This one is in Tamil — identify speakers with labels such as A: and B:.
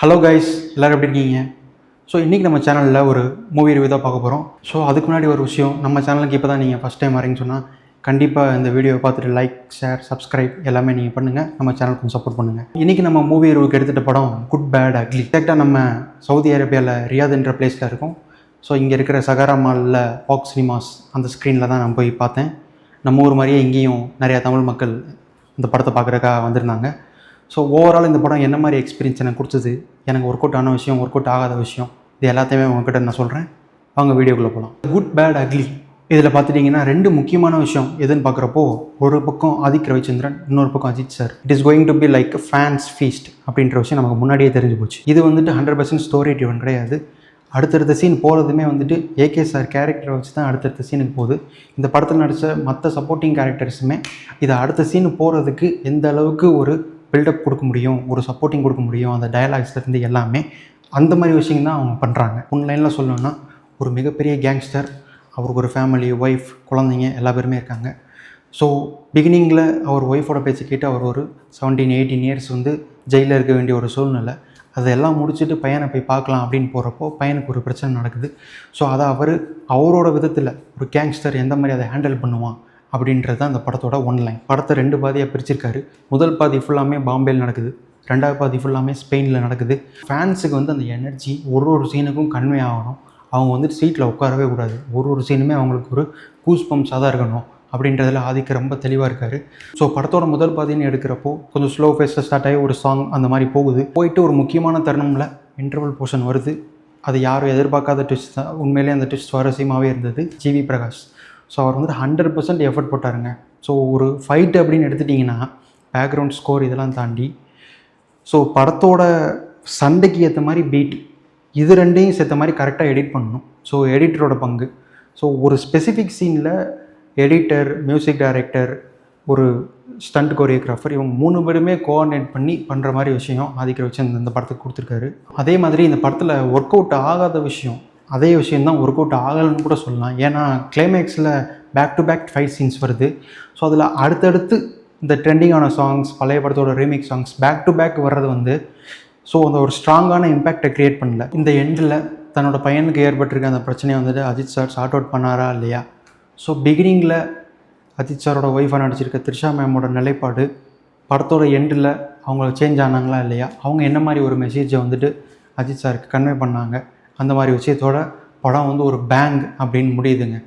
A: ஹலோ கைஸ், எல்லோரும் எப்படி இருக்கீங்க? ஸோ இன்றைக்கி நம்ம சேனலில் ஒரு மூவி ரிவ்யூ தான் பார்க்க போகிறோம். ஸோ அதுக்கு முன்னாடி ஒரு விஷயம், நம்ம சேனலுக்கு இப்போ தான் நீங்கள் ஃபஸ்ட் டைம் வரீங்கன்னு சொன்னால் கண்டிப்பாக இந்த வீடியோவை பார்த்துட்டு லைக், ஷேர், சப்ஸ்கிரைப் எல்லாமே நீங்கள் பண்ணுங்கள். நம்ம சேனலுக்கு கொஞ்சம் சப்போர்ட் பண்ணுங்கள். இன்றைக்கி நம்ம மூவி ரிவ்யூக்கு எடுத்துகிட்ட படம் குட் பேட் அக்லி. எக்ஸாக்டாக நம்ம சவுதி அரேபியாவில் ரியாத்ன்ற பிளேஸில் இருக்கோம். ஸோ இங்கே இருக்கிற சகாரா மாலில் பாக்ஸ் சினிமாஸ் அந்த ஸ்க்ரீனில் தான் நான் போய் பார்த்தேன். நம்ம ஊர் மாதிரியே இங்கேயும் நிறையா தமிழ் மக்கள் இந்த படத்தை பார்க்குறக்காக வந்திருந்தாங்க. ஸோ ஓவரால் இந்த படம் என்ன மாதிரி எக்ஸ்பீரியன்ஸ் எனக்கு கொடுத்தது, எனக்கு ஒர்க் அவுட் ஆன விஷயம், ஒர்க் அவுட் ஆகாத விஷயம், இது எல்லாத்தையுமே உங்ககிட்ட நான் சொல்கிறேன். வாங்க வீடியோக்குள்ளே போகலாம். குட் பேட் அக்லி இதில் பார்த்துட்டிங்கன்னா ரெண்டு முக்கியமான விஷயம் எதுன்னு பார்க்குறப்போ, ஒரு பக்கம் ஆதிக் ரவிச்சந்திரன், இன்னொரு பக்கம் Ajith sir. It is going to be like fans feast அப்படின்ற விஷயம் நமக்கு முன்னாடியே தெரிஞ்சு போச்சு. இது 100% ஸ்டோரி ட்ரிவன் கிடையாது. அடுத்தடுத்த சீன் போகிறதுமே ஏகே சார் கேரக்டரை வச்சு தான் அடுத்தடுத்த சீனுக்கு போகுது. இந்த படத்தில் நடித்த மற்ற சப்போர்ட்டிங் கேரக்டர்ஸுமே இதை அடுத்த சீனு போகிறதுக்கு எந்த அளவுக்கு ஒரு பில்டப் கொடுக்க முடியும், ஒரு சப்போர்ட்டிங் கொடுக்க முடியும், அந்த டயலாக்ஸ்லேருந்து எல்லாமே அந்த மாதிரி விஷயம் தான் அவங்க பண்ணுறாங்க. ஒன்லைனில் சொல்லணும்னா, ஒரு மிகப்பெரிய கேங்ஸ்டர், அவருக்கு ஒரு ஃபேமிலி, ஒய்ஃப், குழந்தைங்க எல்லா பேருமே இருக்காங்க. ஸோ பிகினிங்கில் அவர் ஒய்ஃபோட பேச்சு கேட்டு அவர் ஒரு 17-18 இயர்ஸ் ஜெயிலில் இருக்க வேண்டிய ஒரு சூழ்நிலை. அதெல்லாம் முடிச்சுட்டு பையனை போய் பார்க்கலாம் அப்படின்னு போகிறப்போ பையனுக்கு ஒரு பிரச்சனை நடக்குது. ஸோ அதை அவரோட விதத்தில் ஒரு கேங்ஸ்டர் எந்த மாதிரி அதை ஹேண்டில் பண்ணுவான் அப்படின்றது தான் அந்த படத்தோட ஒன்லைன். படத்தை 2 பாதியாக பிரிச்சிருக்காரு. முதல் பாதி ஃபுல்லாமே பாம்பேயில் நடக்குது, ரெண்டாவது பாதி ஃபுல்லாமே ஸ்பெயினில் நடக்குது. ஃபேன்ஸுக்கு அந்த எனர்ஜி ஒரு சீனுக்கும் கன்வே ஆகணும். அவங்க சீட்டில் உட்காரவே கூடாது. ஒரு சீனுமே அவங்களுக்கு ஒரு கூஸ் பம்ப்ஸாக தான் இருக்கணும் அப்படின்றதில் ஆதிக்க ரொம்ப தெளிவாக இருக்கார். ஸோ படத்தோட முதல் பாதின்னு எடுக்கிறப்போ கொஞ்சம் ஸ்லோ ஃபேஸில் ஸ்டார்ட் ஆகி ஒரு சாங் அந்த மாதிரி போயிட்டு ஒரு முக்கியமான தருணமில் இன்டர்வல் போர்ஷன் வருது. அது யாரும் எதிர்பார்க்காத ட்விஸ்ட் தான். உண்மையிலே அந்த ட்விஸ்ட் சுவாரஸ்யமாகவே இருந்தது. ஜிவி பிரகாஷ் ஸோ அவர் 100% எஃபர்ட் போட்டாருங்க. ஸோ ஒரு ஃபைட் அப்படின்னு எடுத்துட்டிங்கன்னா பேக்ரவுண்ட் ஸ்கோர் இதெல்லாம் தாண்டி ஸோ படத்தோட சண்டைக்கு ஏற்ற மாதிரி பீட், இது ரெண்டையும் சேர்த்த மாதிரி கரெக்டாக எடிட் பண்ணணும். ஸோ எடிட்டரோட பங்கு. ஸோ ஒரு ஸ்பெசிஃபிக் சீனில் எடிட்டர், மியூசிக் டைரக்டர், ஒரு ஸ்டண்ட் கோரியோகிராஃபர், இவங்க 3 பேருமே கோஆர்டினேட் பண்ணி பண்ணுற மாதிரி விஷயம் ஆதிக்க வச்சு இந்த படத்துக்கு கொடுத்துருக்காரு. அதே மாதிரி இந்த படத்தில் ஒர்க் அவுட் ஆகாத விஷயம், அதே விஷயந்தான் ஒர்க் அவுட் ஆகலைன்னு கூட சொல்லலாம். ஏன்னா கிளைமேக்ஸில் back to back fight scenes வருது. ஸோ அதில் அடுத்தடுத்து இந்த ட்ரெண்டிங்கான சாங்ஸ், பழைய படத்தோட remix songs back to back வர்றது ஸோ அந்த ஒரு ஸ்ட்ராங்கான இம்பேக்டை க்ரியேட் பண்ணல. இந்த எண்டில் தன்னோட பையனுக்கு ஏற்பட்டிருக்க அந்த பிரச்சனையை அஜித் சார் சார்ட் அவுட் பண்ணாரா இல்லையா? ஸோ பிகினிங்கில் அஜித் சாரோட ஒய்ஃபாக நடிச்சிருக்க த்ரிஷா மேமோட நிலைப்பாடு படத்தோட எண்டில் அவங்க சேஞ்ச் ஆனாங்களா இல்லையா? அவங்க என்ன மாதிரி ஒரு மெசேஜை அஜித் சாருக்கு கன்வே பண்ணாங்க? அந்த மாதிரி விஷயத்தோட படம் ஒரு பேங் அப்படின்னு முடியுதுங்க.